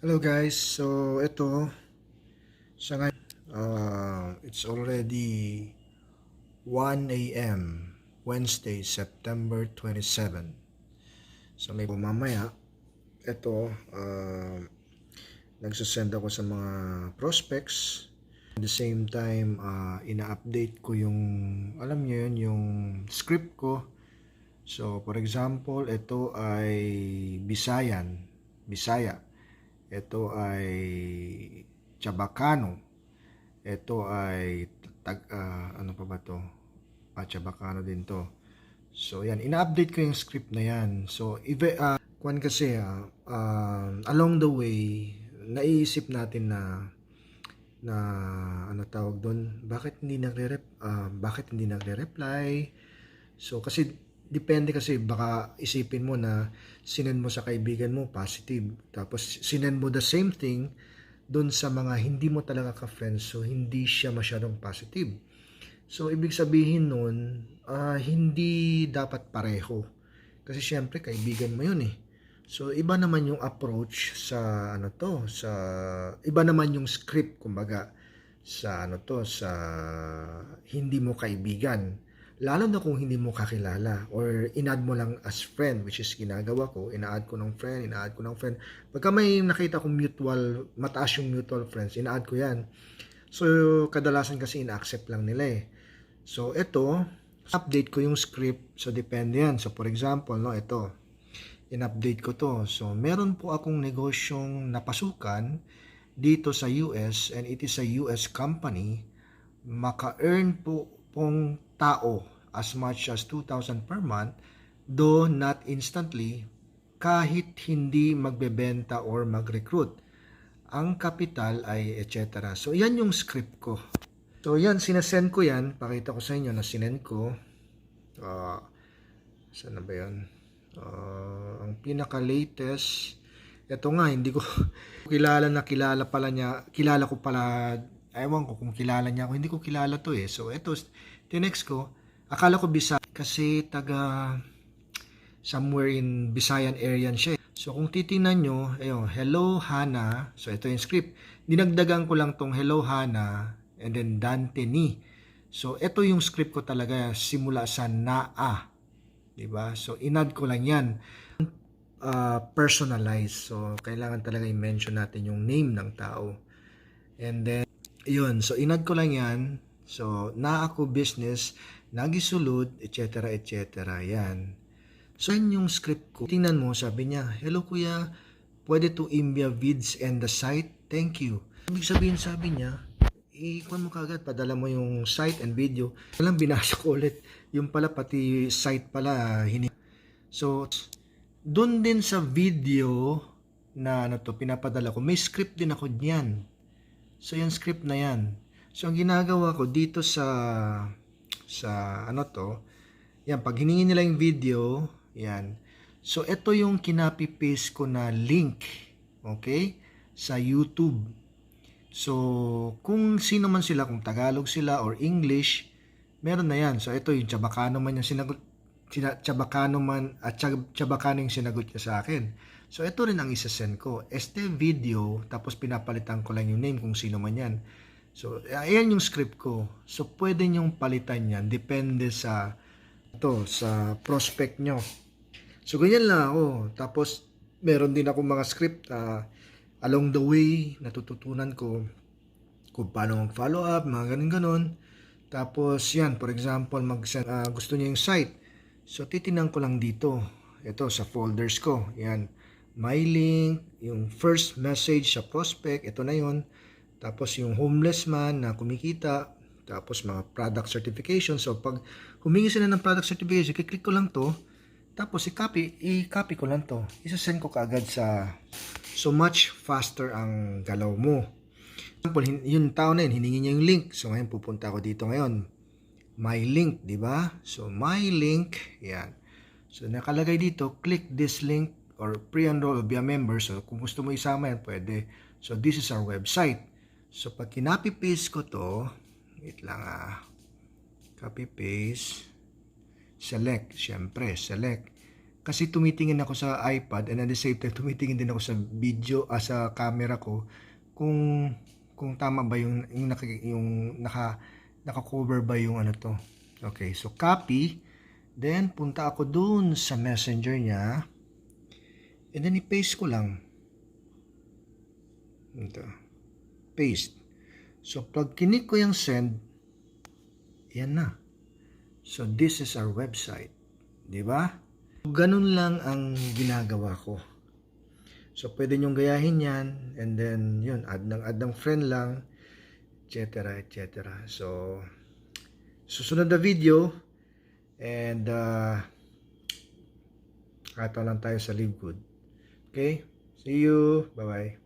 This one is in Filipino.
Hello guys, so ito sa ngayon, it's already 1 a.m. Wednesday, September 27. So may mamaya, ito, nagsasend ako sa mga prospects. At the same time, ina-update ko yung, alam niyo yun, yung script ko. So for example, ito ay Bisaya. Ito ay Chabacano. Ito ay ano pa ba to? Chabacano din to. So yan, ina-update ko yung script na yan. So kwan kasi along the way, naiisip natin na ano tawag doon, bakit hindi nagre-reply. So kasi depende, kasi baka isipin mo na sinend mo sa kaibigan mo positive, tapos sinend mo the same thing doon sa mga hindi mo talaga ka-friends, so hindi siya masyadong positive. So ibig sabihin nun, hindi dapat pareho, kasi syempre kaibigan mo yun eh. So iba naman yung approach sa iba naman yung script, kumbaga sa sa hindi mo kaibigan, lalo na kung hindi mo kakilala or in-add mo lang as friend, which is ginagawa ko, ina-add ko ng friend. Pagka may nakita kong mataas yung mutual friends, ina-add ko yan. So kadalasan kasi ina-accept lang nila eh. So ito, update ko yung script, so depende yan. So for example, ito, in-update ko to. So meron po akong negosyong napasukan dito sa US, and it is a US company. Maka-earn po pong tao as much as 2,000 per month, though not instantly, kahit hindi magbebenta or mag-recruit. Ang kapital ay etc. So yan yung script ko. So yan, sinasend ko yan. Pakita ko sa inyo na sinend ko. Saan na ba yan? Ang pinaka-latest, ito nga, hindi ko kilala pala niya. Kilala ko pala, ewan ko kung kilala niya ako. Hindi ko kilala to eh. So ito, tinext ko. Akala ko Bisaya kasi taga somewhere in Visayan area siya. So kung titingnan nyo, ayun, hello Hana. So ito yung script. Dinagdagan ko lang tong hello Hana and then Dante ni. So ito yung script ko talaga simula sa naa. Diba? So inad ko lang yan. Personalized. So kailangan talaga i-mention natin yung name ng tao. And then, yun. So inad ko lang yan. So na ako business, nagisulod, etc. Yan. So yan yung script ko. Tingnan mo, sabi niya, hello kuya, pwede to imbia vids and the site? Thank you. Ibig sabihin, sabi niya, ikuan mo kagad, padala mo yung site and video. Walang binasa ko ulit. Yung pala, pati site pala, So, doon din sa video na pinapadala ko, may script din ako diyan. So, yung script na yan. So, ang ginagawa ko dito sa yan, pag hiningi nila yung video, yan. So, ito yung kinapi-paste ko na link, okay, sa YouTube. So, kung sino man sila, kung Tagalog sila or English, meron na yan. So, ito yung Chabacano man yung sinagot, Chabacano yung sinagot niya sa akin. So, ito rin ang isasend ko. Este video, tapos pinapalitan ko lang yung name kung sino man yan. So, ayan yung script ko. So, pwede nyong palitan yan. Depende sa prospect nyo. So, ganyan lang ako. Tapos, meron din ako mga script along the way, natututunan ko kung paano mag-follow up, mga ganun-ganun. Tapos, yan, for example, gusto niya yung site. So, titingnan ko lang dito. Ito, sa folders ko. Yan, my link, yung first message sa prospect, ito na yun. Tapos yung homeless man na kumikita, tapos mga product certification. So pag humingi sila ng product certification, i-click ko lang to, tapos i-copy ko lang to. Isa-send ko kaagad so much faster ang galaw mo. For example, yung tao na yun, hiningi niya yung link. So ngayon pupunta ako dito ngayon. My link, di ba? So my link, yan. So nakalagay dito, click this link or pre-enroll or be a member. So kung gusto mo isama yan, pwede. So this is our website. So, pag kinapi-paste ko to, wait lang copy-paste, select, syempre, select. kasi tumitingin ako sa iPad and at the same time tumitingin din ako sa video, sa camera ko kung tama ba naka-cover ba yung ano to. Okay, so copy, then punta ako dun sa messenger niya and then i-paste ko lang. Ito. Paste. So pag kinik ko yung send, yan na. So this is our website. Di ba? Ganun lang ang ginagawa ko. So pwede nyong gayahin yan and then yun, add ng friend lang, etc. etc. So susunod na video and kataon lang tayo sa Live Good. Okay? See you. Bye-bye.